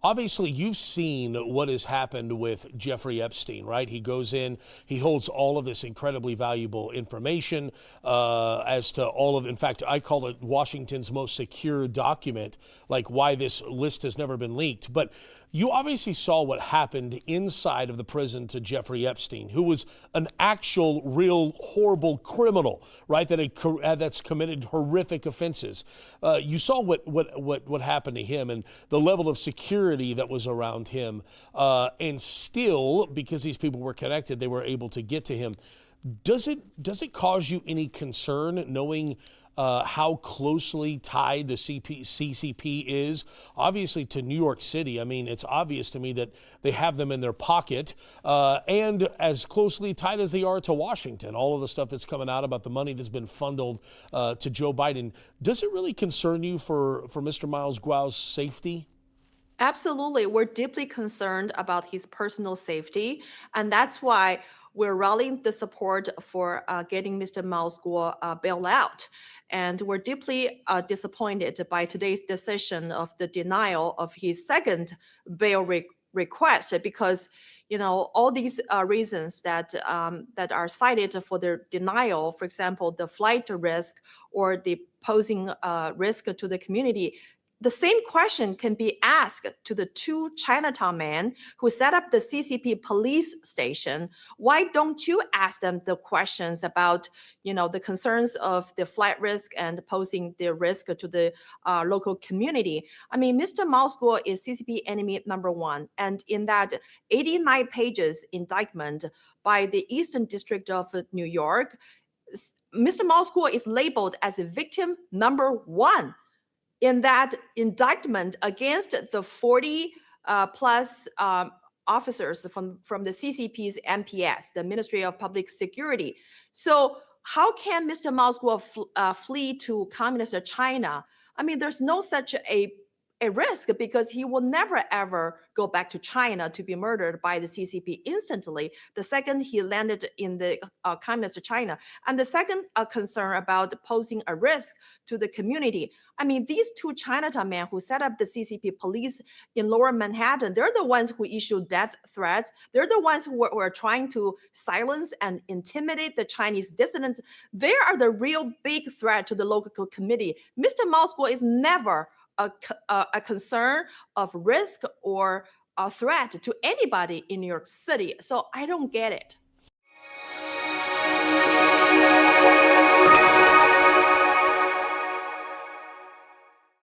obviously you've seen what has happened with Jeffrey Epstein, right? He goes in, he holds all of this incredibly valuable information as to all of, in fact, I call it Washington's most secure document, like why this list has never been leaked. But you obviously saw what happened inside of the prison to Jeffrey Epstein, who was an actual, real, horrible criminal, right? That's committed horrific offenses. You saw what happened to him and the level of security that was around him, and still, because these people were connected, they were able to get to him. Does it cause you any concern knowing how closely tied the CCP is, obviously, to New York City? I mean, it's obvious to me that they have them in their pocket, and as closely tied as they are to Washington, all of the stuff that's coming out about the money that's been funneled to Joe Biden. Does it really concern you for Mr. Miles Guo's safety? Absolutely. We're deeply concerned about his personal safety. And that's why we're rallying the support for getting Mr. Miles Guo bailed out. And we're deeply disappointed by today's decision of the denial of his second bail request because all these reasons that are cited for the denial, for example, the flight risk or the posing risk to the community. The same question can be asked to the two Chinatown men who set up the CCP police station. Why don't you ask them the questions about, the concerns of the flight risk and posing the risk to the local community? I mean, Mr. Miles Guo is CCP enemy number one. And in that 89 pages indictment by the Eastern District of New York, Mr. Miles Guo is labeled as a victim number one in that indictment against the 40 plus officers from the CCP's MPS, the Ministry of Public Security. So how can Mr. Miles Guo flee to communist China? I mean, there's no such a risk because he will never ever go back to China to be murdered by the CCP instantly the second he landed in the communist China. And the second concern about posing a risk to the community. I mean, these two Chinatown men who set up the CCP police in Lower Manhattan, they're the ones who issue death threats. They're the ones who are trying to silence and intimidate the Chinese dissidents. They are the real big threat to the local committee. Mr. Miles Guo is never a concern of risk or a threat to anybody in New York City. So I don't get it.